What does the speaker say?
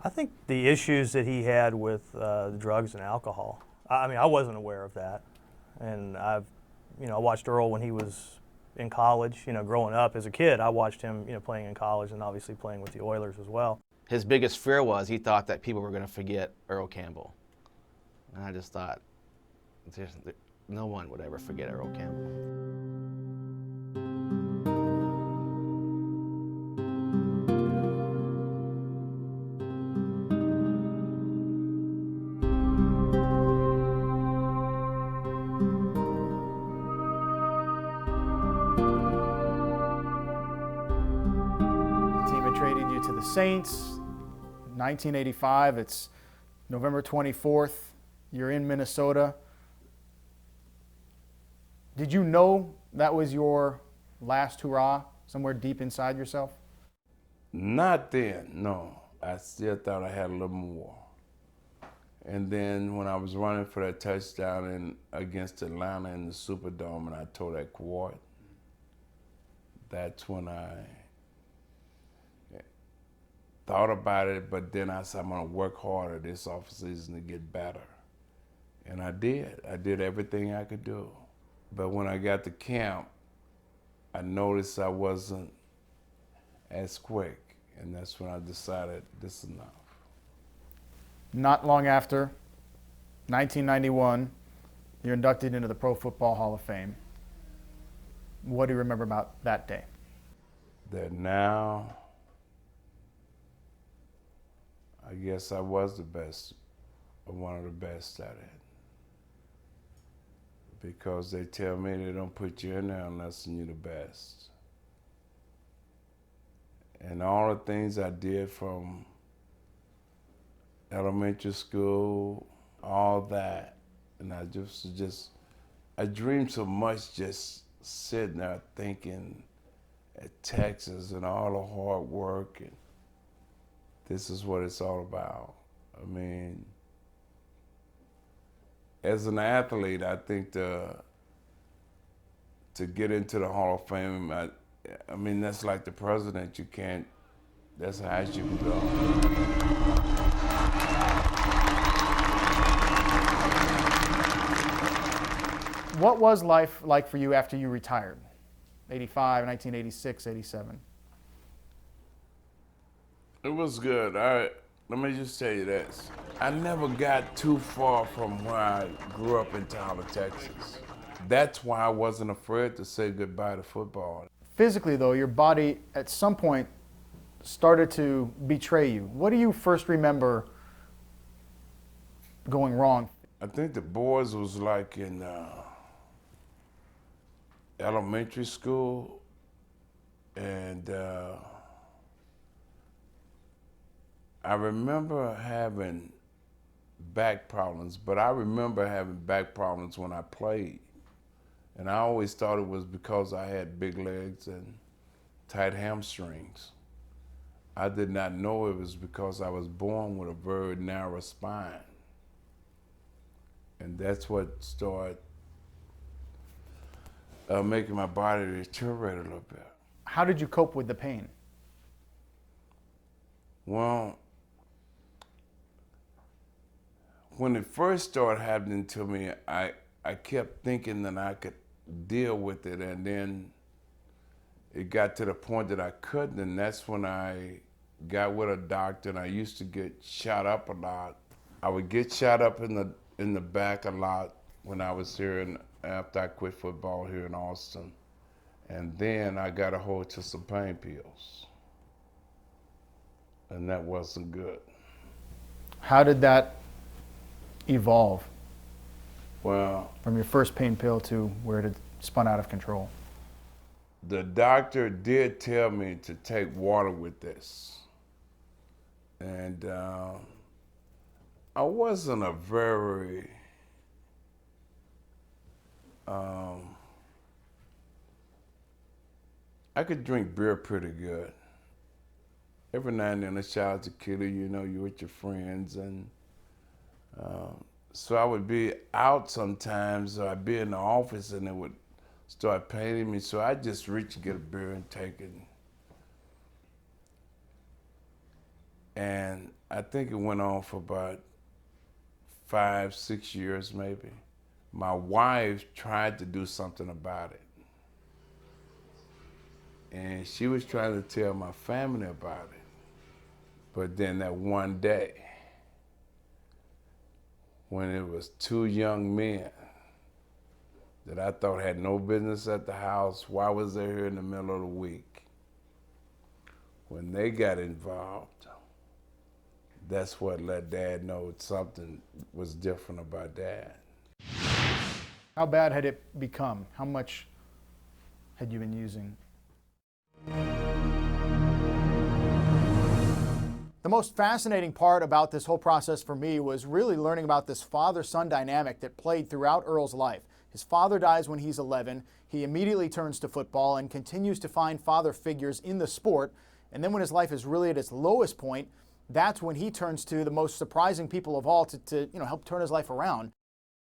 I think the issues that he had with drugs and alcohol. I mean, I wasn't aware of that, and I watched Earl when he was in college. Growing up as a kid, I watched him, playing in college and obviously playing with the Oilers as well. His biggest fear was he thought that people were going to forget Earl Campbell, and I just thought, no one would ever forget Earl Campbell. Team had traded you to the Saints. 1985, it's November 24th. You're in Minnesota. Did you know that was your last hurrah somewhere deep inside yourself? Not then, no. I still thought I had a little more. And then when I was running for that touchdown against Atlanta in the Superdome and I tore that quad, that's when I thought about it, but then I said, I'm gonna work harder this offseason to get better. And I did. I did everything I could do. But when I got to camp, I noticed I wasn't as quick. And that's when I decided this is enough. Not long after, 1991, you're inducted into the Pro Football Hall of Fame. What do you remember about that day? That now, I guess I was the best, or one of the best at it. Because they tell me they don't put you in there unless you're the best. And all the things I did from elementary school, all that, and I I dreamed so much just sitting there thinking at Texas and all the hard work, and this is what it's all about. I mean, as an athlete, I think to get into the Hall of Fame, I mean, that's like the president. That's the highest you can go. What was life like for you after you retired? 85, 1986, 87. It was good. Let me just tell you this. I never got too far from where I grew up in Tyler, Texas. That's why I wasn't afraid to say goodbye to football. Physically, though, your body at some point started to betray you. What do you first remember going wrong? I think the boys was like in elementary school, and I remember having back problems, but I remember having back problems when I played. And I always thought it was because I had big legs and tight hamstrings. I did not know it was because I was born with a very narrow spine. And that's what started making my body deteriorate a little bit. How did you cope with the pain? Well, when it first started happening to me, I kept thinking that I could deal with it, and then it got to the point that I couldn't, and that's when I got with a doctor, and I used to get shot up a lot. I would get shot up in the back a lot when I was here, after I quit football here in Austin. And then I got a hold to some pain pills, and that wasn't good. How did that evolve? Well, from your first pain pill to where it had spun out of control? The doctor did tell me to take water with this. And I wasn't a very, I could drink beer pretty good. Every now and then a shot to kill you, you're with your friends, and so I would be out sometimes, or I'd be in the office and it would start paining me, so I'd just reach to get a beer and take it. And I think it went on for about 5, 6 years maybe. My wife tried to do something about it. And she was trying to tell my family about it. But then that one day, when it was 2 young men that I thought had no business at the house, why was they here in the middle of the week? When they got involved, that's what let Dad know something was different about Dad. How bad had it become? How much had you been using? The most fascinating part about this whole process for me was really learning about this father-son dynamic that played throughout Earl's life. His father dies when he's 11. He immediately turns to football and continues to find father figures in the sport. And then when his life is really at its lowest point, that's when he turns to the most surprising people of all to help turn his life around.